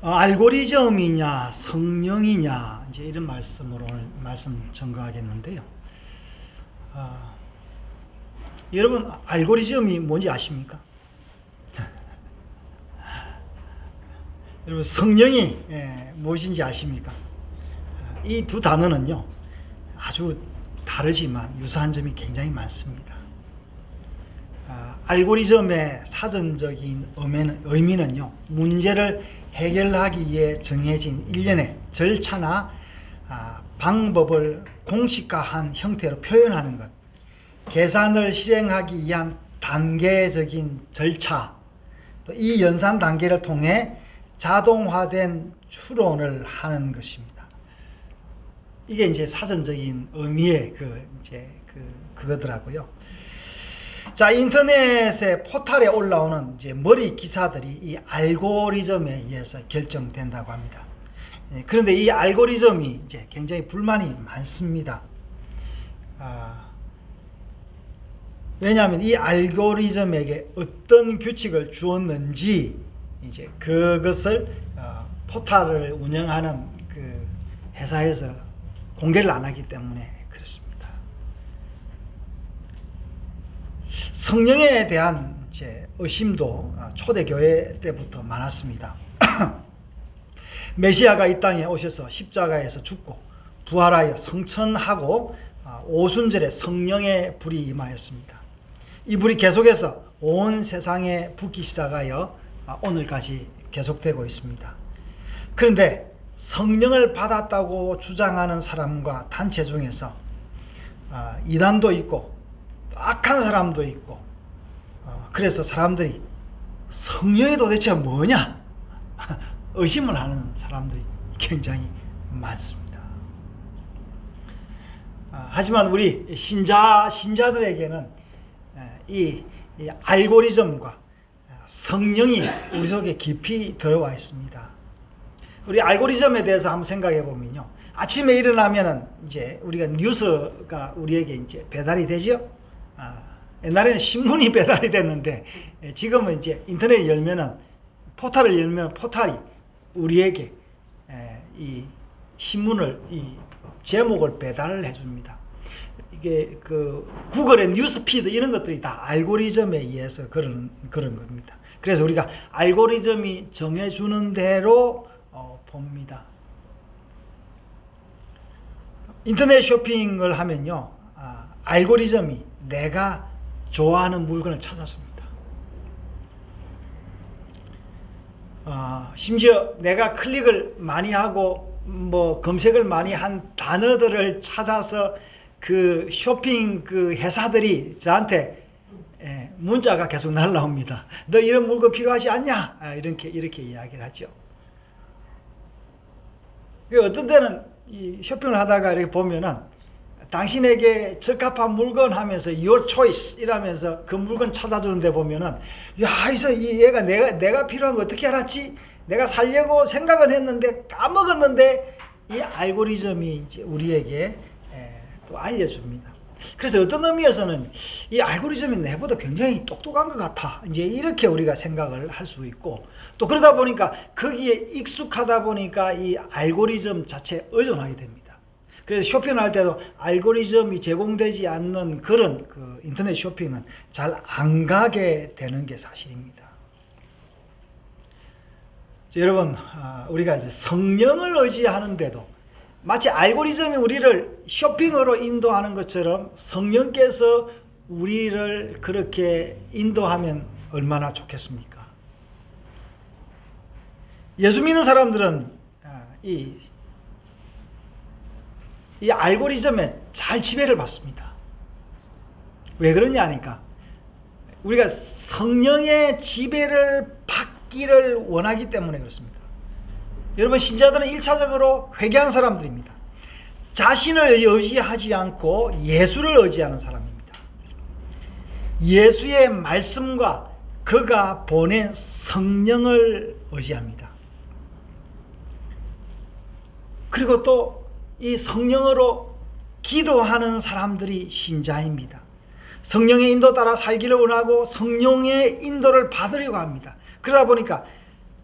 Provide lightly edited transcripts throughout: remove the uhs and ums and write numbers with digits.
알고리즘이냐 성령이냐 이제 이런 말씀으로 오늘 말씀 전가하겠는데요. 여러분 알고리즘이 뭔지 아십니까? 여러분 성령이 무엇인지 아십니까? 이 두 단어는요 아주 다르지만 유사한 점이 굉장히 많습니다. 알고리즘의 사전적인 의미는요 문제를 해결하기 위해 정해진 일련의 절차나 방법을 공식화한 형태로 표현하는 것, 계산을 실행하기 위한 단계적인 절차, 또 이 연산 단계를 통해 자동화된 추론을 하는 것입니다. 이게 이제 사전적인 의미의 그거더라고요. 자, 인터넷의 포털에 올라오는 이제 머리 기사들이 이 알고리즘에 의해서 결정된다고 합니다. 그런데 이 알고리즘이 이제 굉장히 불만이 많습니다. 왜냐하면 이 알고리즘에게 어떤 규칙을 주었는지 이제 그것을 포털을 운영하는 그 회사에서 공개를 안 하기 때문에 그렇습니다. 성령에 대한 이제 의심도 초대교회 때부터 많았습니다. 메시아가 이 땅에 오셔서 십자가에서 죽고 부활하여 성천하고 오순절에 성령의 불이 임하였습니다. 이 불이 계속해서 온 세상에 붙기 시작하여 오늘까지 계속되고 있습니다. 그런데 성령을 받았다고 주장하는 사람과 단체 중에서 이단도 있고 악한 사람도 있고, 그래서 사람들이 성령이 도대체 뭐냐 의심을 하는 사람들이 굉장히 많습니다. 하지만 우리 신자들에게는 이 알고리즘과 성령이 우리 속에 깊이 들어와 있습니다. 우리 알고리즘에 대해서 한번 생각해 보면요, 아침에 일어나면은 이제 우리가 뉴스가 우리에게 이제 배달이 되죠. 옛날에는 신문이 배달이 됐는데 지금은 이제 인터넷 열면은 포털을 열면 포털이 우리에게 이 신문을 이 제목을 배달을 해줍니다. 이게 그 구글의 뉴스피드 이런 것들이 다 알고리즘에 의해서 그런 겁니다. 그래서 우리가 알고리즘이 정해주는 대로 봅니다. 인터넷 쇼핑을 하면요, 알고리즘이 내가 좋아하는 물건을 찾아줍니다. 심지어 내가 클릭을 많이 하고 검색을 많이 한 단어들을 찾아서 그 쇼핑 그 회사들이 저한테 문자가 계속 날라옵니다. 너 이런 물건 필요하지 않냐? 이렇게 이야기를 하죠. 어떤 때는 이 쇼핑을 하다가 이렇게 보면은 당신에게 적합한 물건 하면서 your choice 이라면서 그 물건 찾아주는데 보면은 야, 얘가 내가 필요한 거 어떻게 알았지? 내가 살려고 생각은 했는데 까먹었는데 이 알고리즘이 이제 우리에게 또 알려줍니다. 그래서 어떤 의미에서는 이 알고리즘이 내보다 굉장히 똑똑한 것 같아. 이제 이렇게 우리가 생각을 할 수 있고, 또 그러다 보니까 거기에 익숙하다 보니까 이 알고리즘 자체에 의존하게 됩니다. 그래서 쇼핑을 할 때도 알고리즘이 제공되지 않는 그런 그 인터넷 쇼핑은 잘 안 가게 되는 게 사실입니다. 여러분, 우리가 이제 성령을 의지하는데도 마치 알고리즘이 우리를 쇼핑으로 인도하는 것처럼 성령께서 우리를 그렇게 인도하면 얼마나 좋겠습니까? 예수 믿는 사람들은 이 알고리즘에 잘 지배를 받습니다. 왜 그러냐 하니까 우리가 성령의 지배를 받기를 원하기 때문에 그렇습니다. 여러분, 신자들은 1차적으로 회개한 사람들입니다. 자신을 의지하지 않고 예수를 의지하는 사람입니다. 예수의 말씀과 그가 보낸 성령을 의지합니다. 그리고 또 이 성령으로 기도하는 사람들이 신자입니다. 성령의 인도 따라 살기를 원하고 성령의 인도를 받으려고 합니다. 그러다 보니까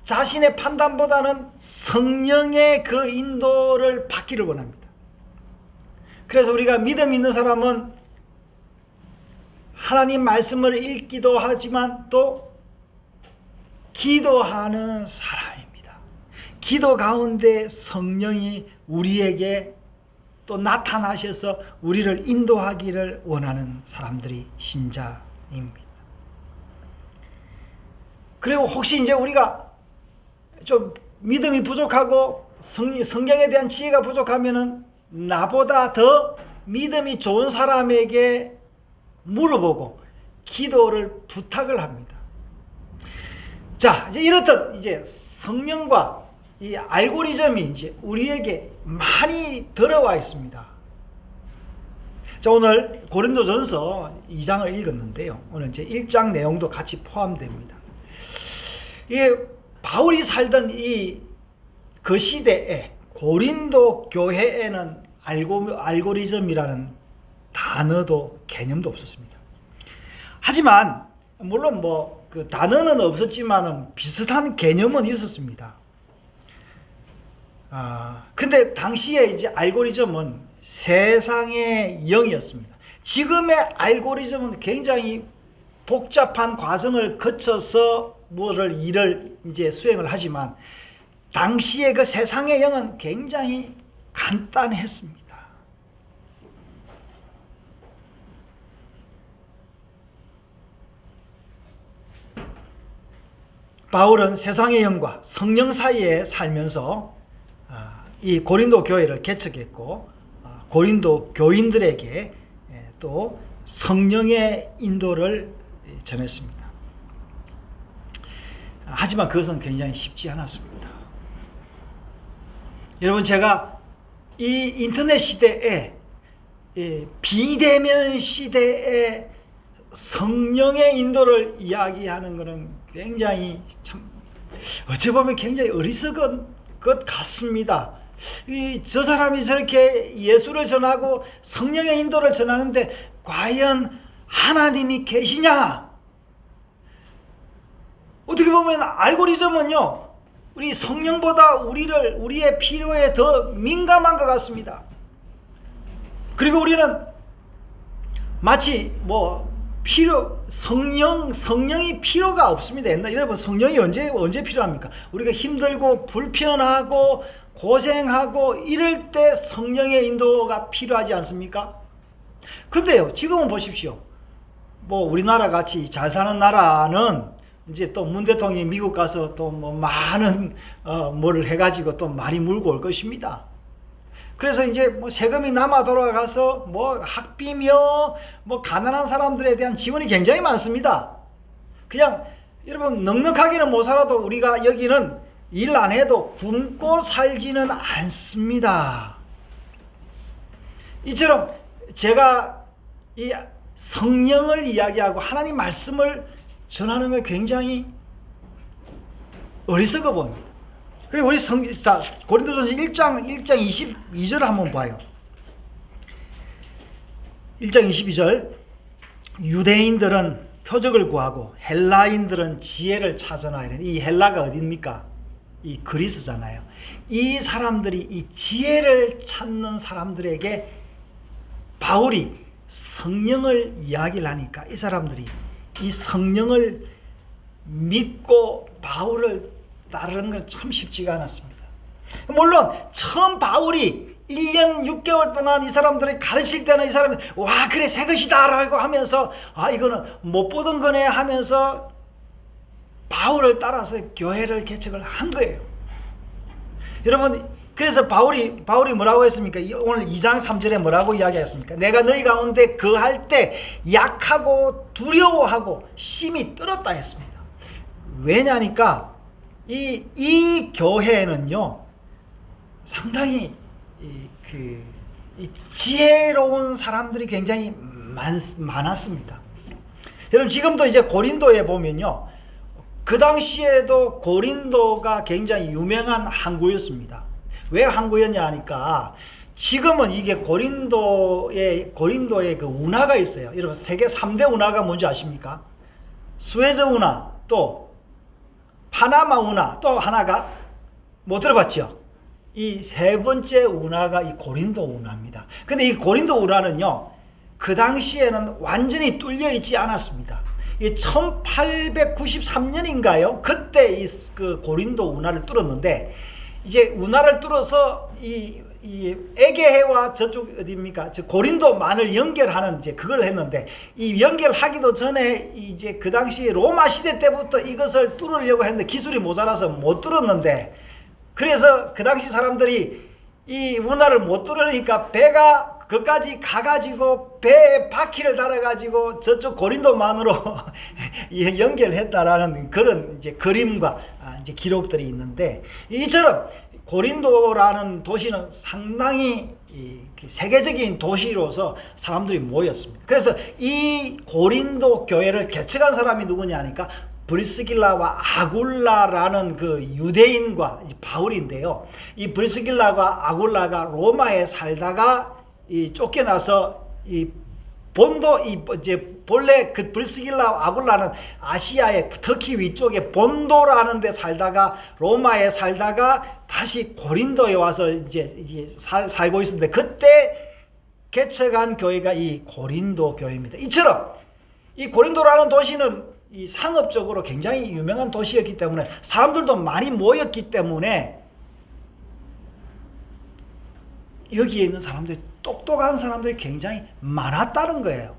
자신의 판단보다는 성령의 그 인도를 받기를 원합니다. 그래서 우리가 믿음 있는 사람은 하나님 말씀을 읽기도 하지만 또 기도하는 사람입니다. 기도 가운데 성령이 우리에게 또 나타나셔서 우리를 인도하기를 원하는 사람들이 신자입니다. 그리고 혹시 이제 우리가 좀 믿음이 부족하고 성경에 대한 지혜가 부족하면은 나보다 더 믿음이 좋은 사람에게 물어보고 기도를 부탁을 합니다. 자, 이제 이렇듯 이제 성령과 이 알고리즘이 이제 우리에게 많이 들어와 있습니다. 자, 오늘 고린도전서 2장을 읽었는데요. 오늘 이제 1장 내용도 같이 포함됩니다. 이게 바울이 살던 그 시대에 고린도 교회에는 알고리즘이라는 단어도 개념도 없었습니다. 하지만 물론 뭐 그 단어는 없었지만은 비슷한 개념은 있었습니다. 근데 당시에 이제 알고리즘은 세상의 영이었습니다. 지금의 알고리즘은 굉장히 복잡한 과정을 거쳐서 일을 이제 수행을 하지만 당시의 그 세상의 영은 굉장히 간단했습니다. 바울은 세상의 영과 성령 사이에 살면서 이 고린도 교회를 개척했고 고린도 교인들에게 또 성령의 인도를 전했습니다. 하지만 그것은 굉장히 쉽지 않았습니다. 여러분, 제가 이 인터넷 시대에 비대면 시대에 성령의 인도를 이야기하는 것은 굉장히 참 어찌 보면 굉장히 어리석은 것 같습니다. 저 사람이 저렇게 예수를 전하고 성령의 인도를 전하는데 과연 하나님이 계시냐? 어떻게 보면 알고리즘은요, 우리 성령보다 우리의 필요에 더 민감한 것 같습니다. 그리고 우리는 마치 성령이 필요가 없습니다. 여러분, 성령이 언제 필요합니까? 우리가 힘들고 불편하고 고생하고 이럴 때 성령의 인도가 필요하지 않습니까? 근데요, 지금은 보십시오. 우리나라 같이 잘 사는 나라는 이제 또 문 대통령이 미국 가서 또 많은 뭐를 해가지고 또 많이 물고 올 것입니다. 그래서 이제 세금이 남아 돌아가서 학비며 가난한 사람들에 대한 지원이 굉장히 많습니다. 그냥 여러분, 넉넉하게는 못 살아도 우리가 여기는 일 안 해도 굶고 살지는 않습니다. 이처럼 제가 이 성령을 이야기하고 하나님 말씀을 전하는 게 굉장히 어리석어 보입니다. 그리고 우리 고린도전서 1장 22절을 한번 봐요. 1장 22절, 유대인들은 표적을 구하고 헬라인들은 지혜를 찾으나. 이 헬라가 어디입니까? 이 그리스잖아요. 이 사람들이 이 지혜를 찾는 사람들에게 바울이 성령을 이야기를 하니까 이 사람들이 이 성령을 믿고 바울을 따르는 건 참 쉽지가 않았습니다. 물론 처음 바울이 1년 6개월 동안 이 사람들을 가르칠 때는 이 사람이 와, 그래, 새 것이다 라고 하면서 이거는 못 보던 거네 하면서 바울을 따라서 교회를 개척을 한 거예요. 여러분, 그래서 바울이 뭐라고 했습니까? 오늘 2장 3절에 뭐라고 이야기했습니까? 내가 너희 가운데 거할 때 약하고 두려워하고 심히 떨었다 했습니다. 왜냐니까 이 교회는요, 상당히 이 지혜로운 사람들이 굉장히 많았습니다. 여러분, 지금도 이제 고린도에 보면요, 그 당시에도 고린도가 굉장히 유명한 항구였습니다. 왜 항구였냐 하니까 지금은 이게 고린도에 그 운하가 있어요. 여러분, 세계 3대 운하가 뭔지 아십니까? 수에즈 운하, 또 파나마 운하, 또 하나가 못 들어봤죠? 이 세 번째 운하가 이 고린도 운하입니다. 근데 이 고린도 운하는요, 그 당시에는 완전히 뚫려 있지 않았습니다. 이 1893년인가요? 그때 그 고린도 운하를 뚫었는데, 이제 운하를 뚫어서 이 에게해와 저쪽 어디입니까? 저 고린도만을 연결하는 이제 그걸 했는데, 이 연결하기도 전에 이제 그 당시 로마 시대 때부터 이것을 뚫으려고 했는데 기술이 모자라서 못 뚫었는데, 그래서 그 당시 사람들이 이 운하를 못 뚫으니까 배가 그까지 가가지고 배에 바퀴를 달아가지고 저쪽 고린도만으로 연결했다라는 그런 이제 그림과 이제 기록들이 있는데, 이처럼 고린도라는 도시는 상당히 세계적인 도시로서 사람들이 모였습니다. 그래서 이 고린도 교회를 개척한 사람이 누구냐 하니까 브리스길라와 아굴라라는 그 유대인과 바울인데요. 이 브리스길라와 아굴라가 로마에 살다가 쫓겨나서 본도 이제 본래 그 브리스길라 아굴라는 아시아의 터키 위쪽에 본도라는 데 살다가 로마에 살다가 다시 고린도에 와서 이제 살고 있었는데, 그때 개척한 교회가 이 고린도 교회입니다. 이처럼 이 고린도라는 도시는 이 상업적으로 굉장히 유명한 도시였기 때문에 사람들도 많이 모였기 때문에 여기에 있는 사람들이, 똑똑한 사람들이 굉장히 많았다는 거예요.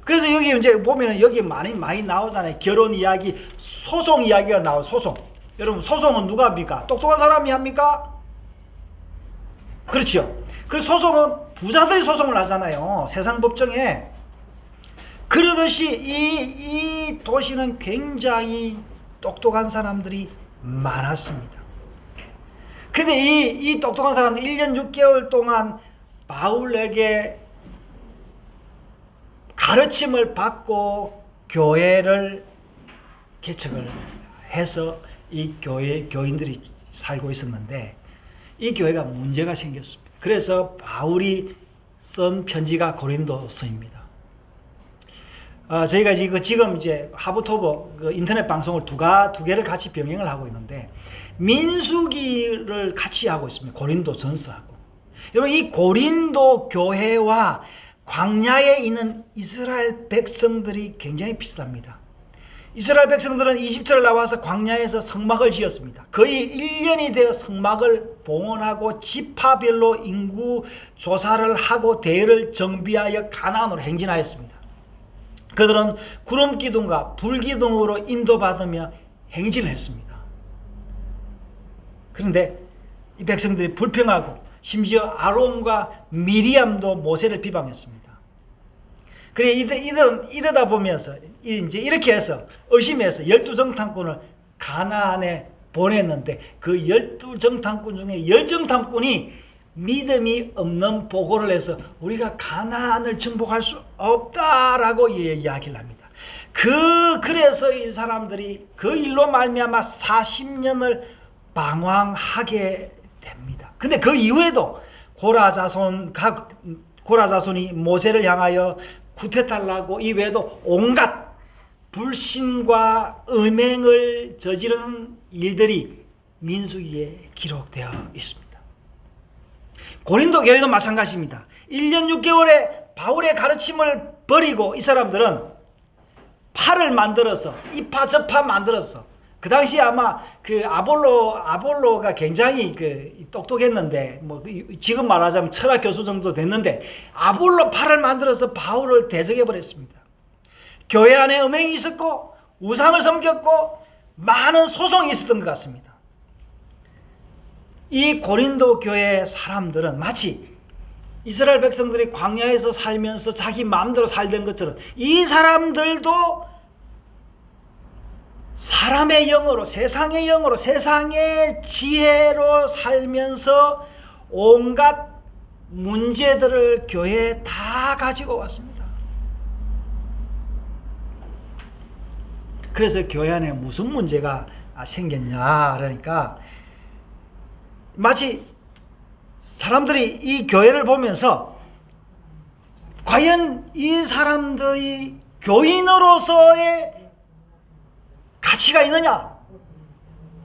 그래서 여기 이제 보면은 여기 많이 나오잖아요. 결혼 이야기, 소송 이야기가 나와요. 소송. 여러분, 소송은 누가 합니까? 똑똑한 사람이 합니까? 그렇죠. 그 소송은 부자들이 소송을 하잖아요. 세상 법정에. 그러듯이 이 도시는 굉장히 똑똑한 사람들이 많았습니다. 근데 이 똑똑한 사람들 1년 6개월 동안 바울에게 가르침을 받고 교회를 개척을 해서 이 교인들이 살고 있었는데, 이 교회가 문제가 생겼습니다. 그래서 바울이 쓴 편지가 고린도서입니다. 저희가 지금 이제 하브토버 그 인터넷 방송을 두 개를 같이 병행을 하고 있는데, 민수기를 같이 하고 있습니다. 고린도 전서하고. 여러분, 이 고린도 교회와 광야에 있는 이스라엘 백성들이 굉장히 비슷합니다. 이스라엘 백성들은 이집트를 나와서 광야에서 성막을 지었습니다. 거의 1년이 되어 성막을 봉헌하고 지파별로 인구 조사를 하고 대를 정비하여 가나안으로 행진하였습니다. 그들은 구름 기둥과 불 기둥으로 인도받으며 행진을 했습니다. 그런데 이 백성들이 불평하고 심지어 아론과 미리암도 모세를 비방했습니다. 그래 이러다 보면서 이제 이렇게 해서 의심해서 12정탐꾼을 가나안에 보냈는데, 그 12정탐꾼 중에 10정탐꾼이 믿음이 없는 보고를 해서 우리가 가나안을 정복할 수 없다라고 이야기를 합니다. 그래서 이 사람들이 그 일로 말미암아 40년을 방황하게 됩니다. 근데 그 이후에도 고라자손이 모세를 향하여 구태달라고, 이외에도 온갖 불신과 음행을 저지른 일들이 민수기에 기록되어 있습니다. 고린도 교회도 마찬가지입니다. 1년 6개월에 바울의 가르침을 버리고 이 사람들은 팔을 만들어서 이파 저파 만들어서, 그 당시에 아마 그 아볼로가 굉장히 그 똑똑했는데, 뭐 지금 말하자면 철학 교수 정도 됐는데, 아볼로 팔을 만들어서 바울을 대적해 버렸습니다. 교회 안에 음행이 있었고 우상을 섬겼고 많은 소송이 있었던 것 같습니다. 이 고린도 교회 사람들은 마치 이스라엘 백성들이 광야에서 살면서 자기 마음대로 살던 것처럼, 이 사람들도 사람의 영으로, 세상의 영으로, 세상의 지혜로 살면서 온갖 문제들을 교회에 다 가지고 왔습니다. 그래서 교회 안에 무슨 문제가 생겼냐 그러니까, 마치 사람들이 이 교회를 보면서 과연 이 사람들이 교인으로서의 가치가 있느냐,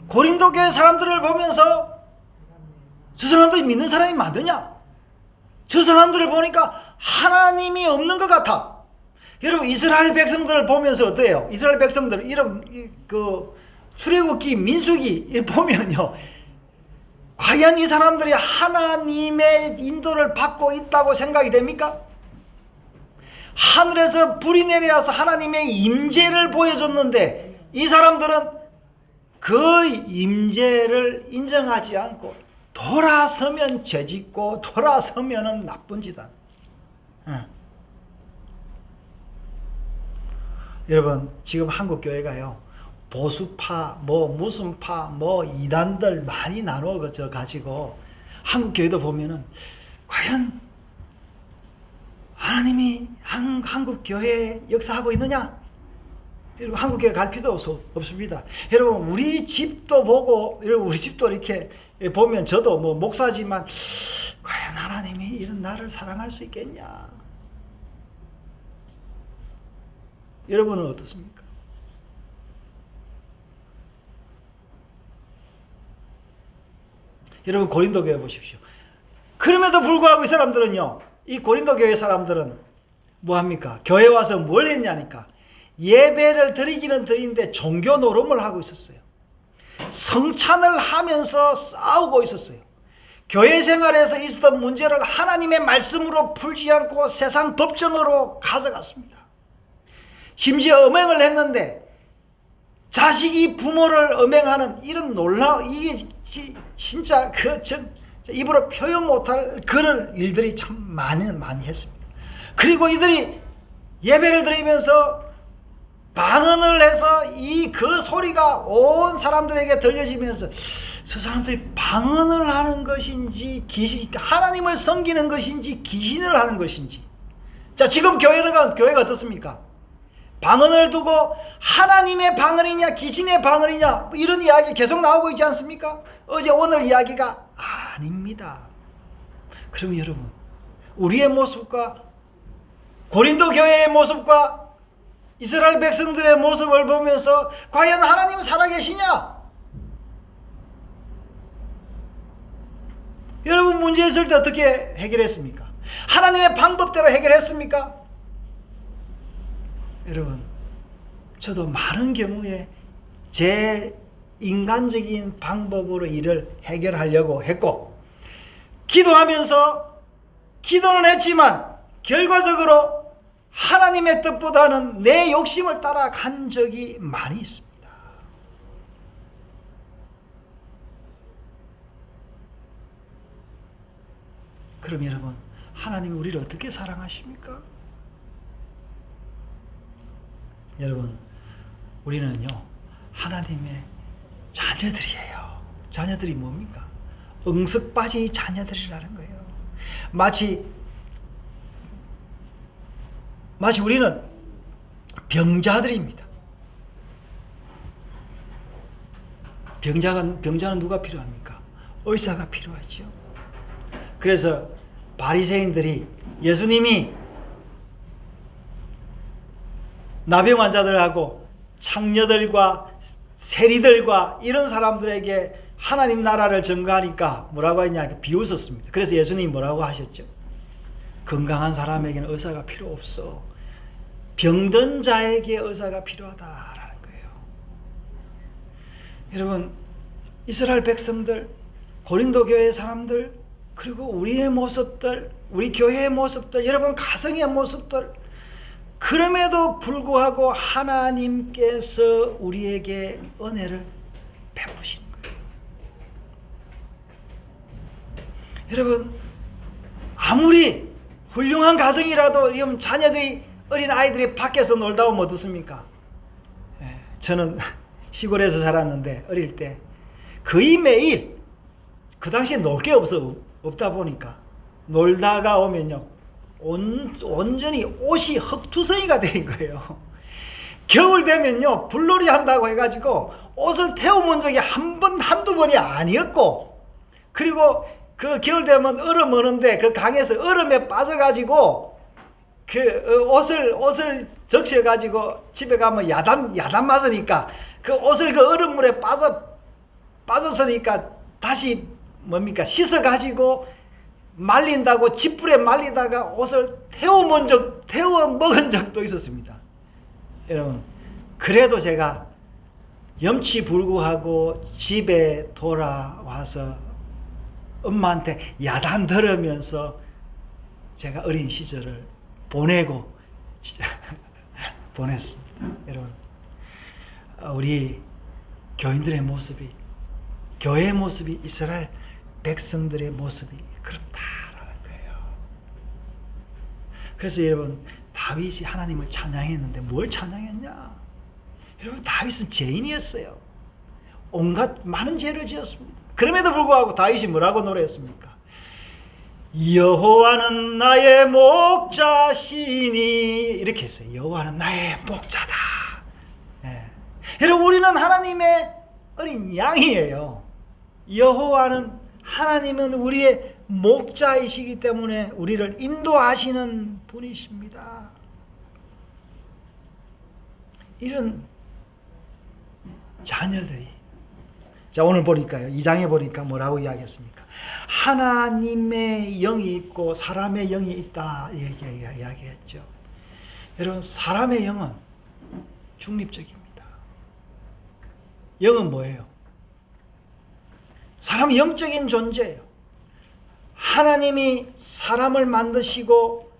고린도 교회 사람들을 보면서 저 사람들이 믿는 사람이 맞느냐? 저 사람들을 보니까 하나님이 없는 것 같아. 여러분, 이스라엘 백성들을 보면서 어때요? 이스라엘 백성들 이런 출애굽기, 민수기 보면요, 과연 이 사람들이 하나님의 인도를 받고 있다고 생각이 됩니까? 하늘에서 불이 내려와서 하나님의 임재를 보여줬는데 이 사람들은 그 임재를 인정하지 않고 돌아서면 죄짓고 돌아서면 나쁜 짓다. 여러분, 지금 한국 교회가요, 보수파, 무슨 파, 이단들 많이 나누어져 가지고 한국 교회도 보면은 과연 하나님이 한국 교회에 역사하고 있느냐? 여러분, 한국 교회 갈 필요도 없습니다. 여러분, 우리 집도 보고, 여러분, 우리 집도 이렇게 보면 저도 목사지만 과연 하나님이 이런 나를 사랑할 수 있겠냐? 여러분은 어떻습니까? 여러분, 고린도 교회 보십시오. 그럼에도 불구하고 이 사람들은요, 이 고린도 교회 사람들은 뭐합니까? 교회 와서 뭘 했냐니까, 예배를 드리기는 드리는데 종교 노름을 하고 있었어요. 성찬을 하면서 싸우고 있었어요. 교회 생활에서 있었던 문제를 하나님의 말씀으로 풀지 않고 세상 법정으로 가져갔습니다. 심지어 음행을 했는데 자식이 부모를 음행하는 이런 이게 진짜 입으로 표현 못할 그런 일들이 참 많이 했습니다. 그리고 이들이 예배를 드리면서 방언을 해서 그 소리가 온 사람들에게 들려지면서 저 사람들이 방언을 하는 것인지 하나님을 섬기는 것인지 귀신을 하는 것인지. 자, 지금 교회가 어떻습니까? 방언을 두고 하나님의 방언이냐 귀신의 방언이냐 이런 이야기 계속 나오고 있지 않습니까? 어제 오늘 이야기가 아닙니다. 그럼 여러분, 우리의 모습과 고린도 교회의 모습과 이스라엘 백성들의 모습을 보면서 과연 하나님은 살아계시냐? 여러분, 문제 있을 때 어떻게 해결했습니까? 하나님의 방법대로 해결했습니까? 여러분, 저도 많은 경우에 제 인간적인 방법으로 일을 해결하려고 했고, 기도하면서 기도는 했지만 결과적으로 하나님의 뜻보다는 내 욕심을 따라간 적이 많이 있습니다. 그럼 여러분, 하나님이 우리를 어떻게 사랑하십니까? 여러분, 우리는요, 하나님의 자녀들이에요. 자녀들이 뭡니까? 응석바지 자녀들이라는 거예요. 마치 우리는 병자들입니다. 병자는 누가 필요합니까? 의사가 필요하죠. 그래서 바리새인들이 예수님이 나병 환자들하고 창녀들과 세리들과 이런 사람들에게 하나님 나라를 전가하니까 뭐라고 했냐, 비웃었습니다. 그래서 예수님이 뭐라고 하셨죠? 건강한 사람에게는 의사가 필요 없어. 병든 자에게 의사가 필요하다라는 거예요. 여러분, 이스라엘 백성들, 고린도 교회 사람들, 그리고 우리의 모습들, 우리 교회의 모습들, 여러분 가정의 모습들, 그럼에도 불구하고 하나님께서 우리에게 은혜를 베푸시는 거예요. 여러분, 아무리 훌륭한 가정이라도 자녀들이, 어린 아이들이 밖에서 놀다 오면 어떻습니까? 저는 시골에서 살았는데 어릴 때 거의 매일, 그 당시에 놀 게 없다 보니까 놀다가 오면요, 온전히 옷이 흙투성이가 된 거예요. 겨울 되면요, 불놀이 한다고 해가지고 옷을 태워본 적이 한두 번이 아니었고, 그리고 그 겨울 되면 얼음 오는데 그 강에서 얼음에 빠져가지고 그 옷을 적셔가지고 집에 가면 야단 맞으니까 그 옷을 그 얼음물에 빠져 빠졌으니까 다시 뭡니까? 씻어가지고 말린다고 짓불에 말리다가 옷을 태워 먹은 적도 있었습니다. 여러분, 그래도 제가 염치불구하고 집에 돌아와서 엄마한테 야단 들으면서 제가 어린 시절을 보냈습니다. 여러분, 우리 교인들의 모습이, 교회의 모습이 이스라엘 백성들의 모습이 그렇다라는 거예요. 그래서 여러분, 다윗이 하나님을 찬양했는데 뭘 찬양했냐? 여러분, 다윗은 죄인이었어요. 온갖 많은 죄를 지었습니다. 그럼에도 불구하고 다윗이 뭐라고 노래했습니까? 여호와는 나의 목자시니, 이렇게 했어요. 여호와는 나의 목자다. 예. 여러분, 우리는 하나님의 어린 양이에요. 하나님은 우리의 목자이시기 때문에 우리를 인도하시는 분이십니다. 이런 자녀들이, 자, 오늘 보니까요, 2장에 보니까 뭐라고 이야기했습니까? 하나님의 영이 있고 사람의 영이 있다, 이야기했죠. 여러분, 사람의 영은 중립적입니다. 영은 뭐예요? 사람이 영적인 존재예요. 하나님이 사람을 만드시고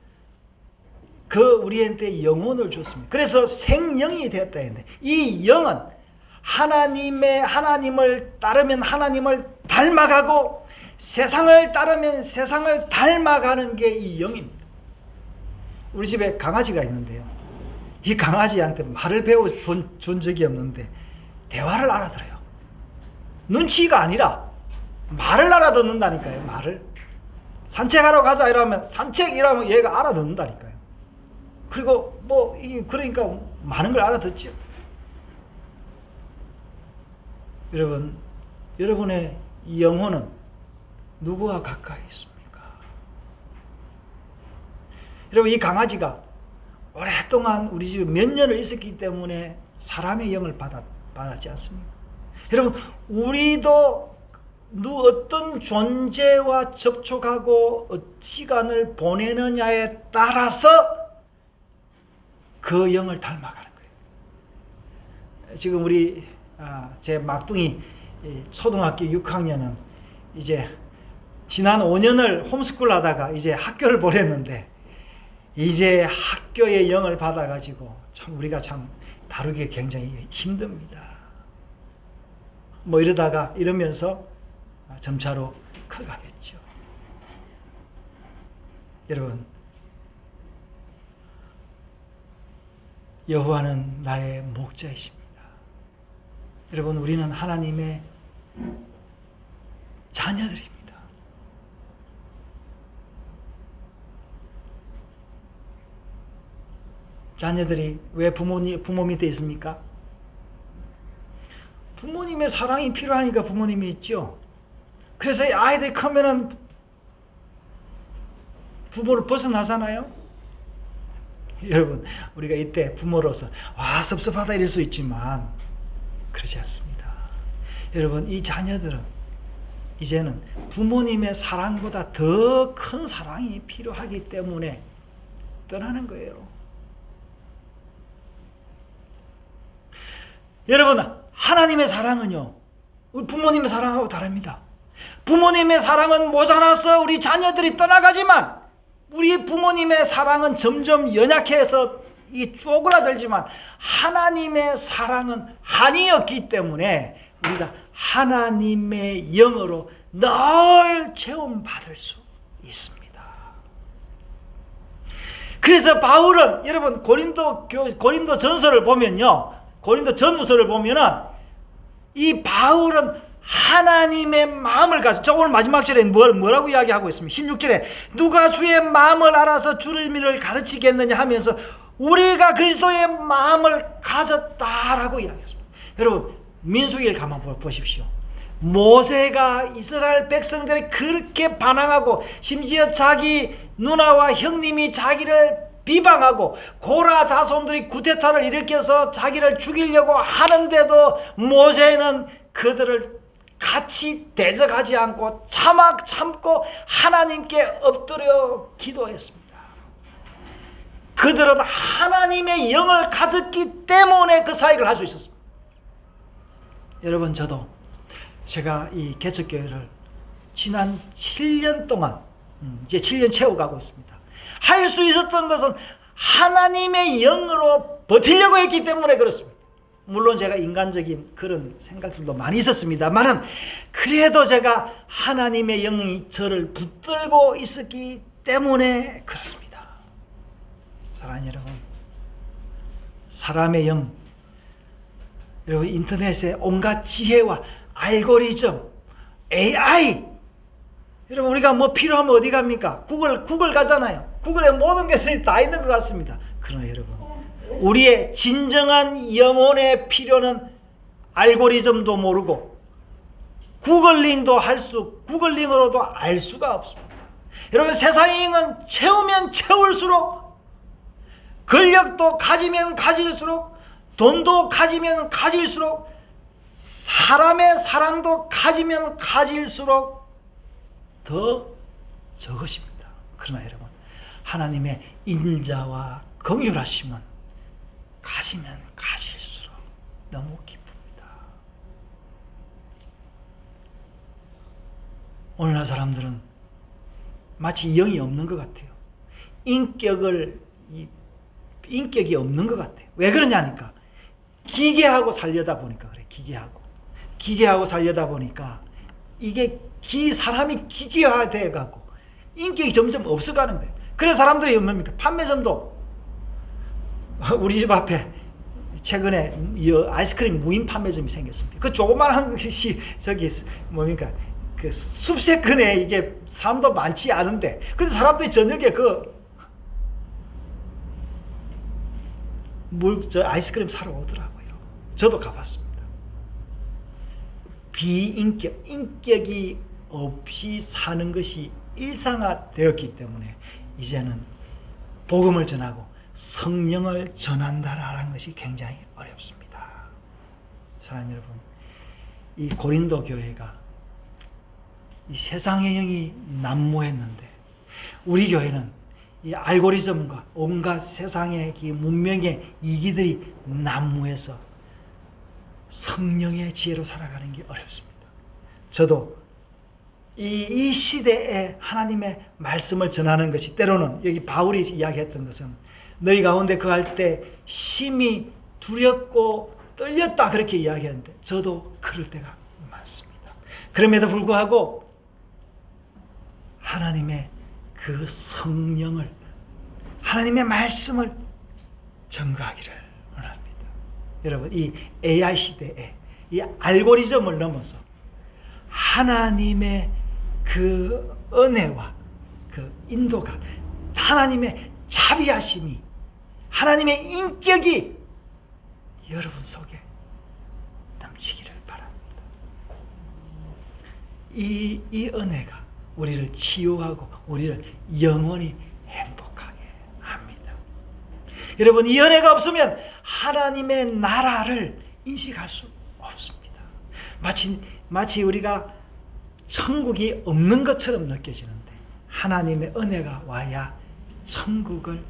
우리한테 영혼을 줬습니다. 그래서 생명이 되었다 했는데, 이 영은 하나님을 따르면 하나님을 닮아가고 세상을 따르면 세상을 닮아가는 게 이 영입니다. 우리 집에 강아지가 있는데요, 이 강아지한테 말을 배워준 적이 없는데 대화를 알아들어요. 눈치가 아니라 말을 알아듣는다니까요. 말을. 산책하러 가자 이러면 산책 이러면 얘가 알아듣는다니까요. 그리고 그러니까 많은 걸 알아듣죠. 여러분, 여러분의 영혼은 누구와 가까이 있습니까? 여러분, 이 강아지가 오랫동안 우리 집에 몇 년을 있었기 때문에 사람의 영을 받았지 않습니까? 여러분, 우리도 어떤 존재와 접촉하고 시간을 보내느냐에 따라서 그 영을 닮아가는 거예요. 지금 제 막둥이 초등학교 6학년은 이제 지난 5년을 홈스쿨 하다가 이제 학교를 보냈는데, 이제 학교의 영을 받아가지고 참 우리가 참 다루기 굉장히 힘듭니다. 이러면서 점차로 커가겠죠. 여러분, 여호와는 나의 목자이십니다. 여러분, 우리는 하나님의 자녀들입니다. 자녀들이 왜 부모 밑에 있습니까? 부모님의 사랑이 필요하니까 부모님이 있죠. 그래서 아이들이 크면은 부모를 벗어나잖아요. 여러분, 우리가 이때 부모로서 섭섭하다 이럴 수 있지만 그렇지 않습니다. 여러분, 이 자녀들은 이제는 부모님의 사랑보다 더 큰 사랑이 필요하기 때문에 떠나는 거예요. 여러분, 하나님의 사랑은요, 우리 부모님의 사랑하고 다릅니다. 부모님의 사랑은 모자라서 우리 자녀들이 떠나가지만, 우리 부모님의 사랑은 점점 연약해서 쪼그라들지만, 하나님의 사랑은 한이었기 때문에 우리가 하나님의 영으로 늘 체험받을 수 있습니다. 그래서 바울은, 여러분, 고린도 전서를 보면요, 고린도 전후서를 보면은 이 바울은 하나님의 마음을 가지고, 오늘 마지막 절에 뭐라고 이야기하고 있습니까? 16절에 누가 주의 마음을 알아서 주를 가르치겠느냐 하면서 우리가 그리스도의 마음을 가졌다라고 이야기했습니다. 여러분, 민수기를 가만 보십시오. 모세가 이스라엘 백성들이 그렇게 반항하고, 심지어 자기 누나와 형님이 자기를 비방하고, 고라 자손들이 쿠데타를 일으켜서 자기를 죽이려고 하는데도 모세는 그들을 같이 대적하지 않고 참고 하나님께 엎드려 기도했습니다. 그들은 하나님의 영을 가졌기 때문에 그 사역을 할 수 있었습니다. 여러분, 제가 이 개척교회를 지난 7년 동안 이제 7년 채워가고 있습니다. 할 수 있었던 것은 하나님의 영으로 버티려고 했기 때문에 그렇습니다. 물론 제가 인간적인 그런 생각들도 많이 있었습니다만은 그래도 제가 하나님의 영이 저를 붙들고 있었기 때문에 그렇습니다. 사랑하는 여러분, 사람의 영, 여러분 인터넷의 온갖 지혜와 알고리즘, AI, 여러분 우리가 뭐 필요하면 어디 갑니까? 구글 가잖아요. 구글에 모든 것이 다 있는 것 같습니다. 그러나 여러분, 우리의 진정한 영혼의 필요는 알고리즘도 모르고 구글링으로도 알 수가 없습니다. 여러분, 세상의 영은 채우면 채울수록, 권력도 가지면 가질수록, 돈도 가지면 가질수록, 사람의 사랑도 가지면 가질수록 더 적으십니다. 그러나 여러분, 하나님의 인자와 긍휼하심은 가지면 가질수록 너무 기쁩니다. 오늘날 사람들은 마치 영이 없는 것 같아요. 인격이 없는 것 같아요. 왜 그러냐니까, 기계하고 살려다 보니까 그래. 기계하고 살려다 보니까 이게 사람이 기계화돼 가고 인격이 점점 없어가는 거예요. 그래서 사람들이 뭡니까? 판매점도, 우리 집 앞에 최근에 아이스크림 무인 판매점이 생겼습니다. 그 조그만한 것이 뭡니까? 그 숲세권에 이게 사람도 많지 않은데, 근데 사람들이 저녁에 아이스크림 사러 오더라고요. 저도 가봤습니다. 인격이 없이 사는 것이 일상화되었기 때문에 이제는 복음을 전하고 성령을 전한다라는 것이 굉장히 어렵습니다. 사랑하는 여러분, 이 고린도 교회가 이 세상의 영이 난무했는데, 우리 교회는 이 알고리즘과 온갖 세상의 문명의 이기들이 난무해서 성령의 지혜로 살아가는 게 어렵습니다. 저도 이 시대에 하나님의 말씀을 전하는 것이, 때로는 여기 바울이 이야기했던 것은 너희 가운데 거할 때 심히 두렵고 떨렸다, 그렇게 이야기하는데 저도 그럴 때가 많습니다. 그럼에도 불구하고 하나님의 그 성령을, 하나님의 말씀을 전가하기를 원합니다. 여러분, 이 AI 시대에 이 알고리즘을 넘어서 하나님의 그 은혜와 그 인도가, 하나님의 자비하심이, 하나님의 인격이 여러분 속에 넘치기를 바랍니다. 이 은혜가 우리를 치유하고 우리를 영원히 행복하게 합니다. 여러분, 이 은혜가 없으면 하나님의 나라를 인식할 수 없습니다. 마치 우리가 천국이 없는 것처럼 느껴지는데, 하나님의 은혜가 와야 천국을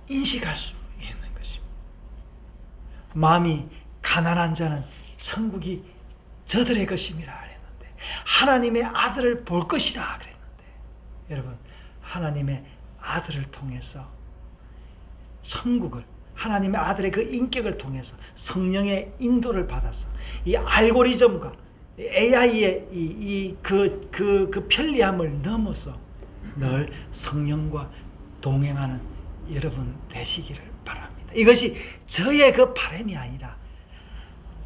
인식할 수 있는 것입니다. 마음이 가난한 자는 천국이 저들의 것임이라 그랬는데, 하나님의 아들을 볼 것이라 그랬는데, 여러분, 하나님의 아들을 통해서 천국을, 하나님의 아들의 그 인격을 통해서 성령의 인도를 받아서 이 알고리즘과 AI의 그 편리함을 넘어서 늘 성령과 동행하는 여러분 되시기를 바랍니다. 이것이 저의 그 바람이 아니라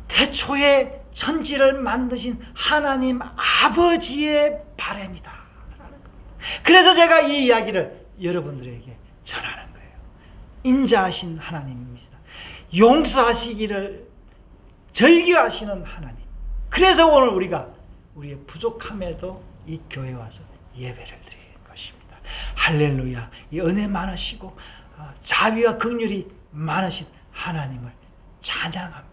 태초에 천지를 만드신 하나님 아버지의 바람이다 라는 겁니다. 그래서 제가 이 이야기를 여러분들에게 전하는 거예요. 인자하신 하나님입니다. 용서하시기를 절기하시는 하나님. 그래서 오늘 우리가 우리의 부족함에도 이 교회에 와서 예배를 드리는 것입니다. 할렐루야. 이 은혜 많으시고 자비와 긍휼이 많으신 하나님을 찬양합니다.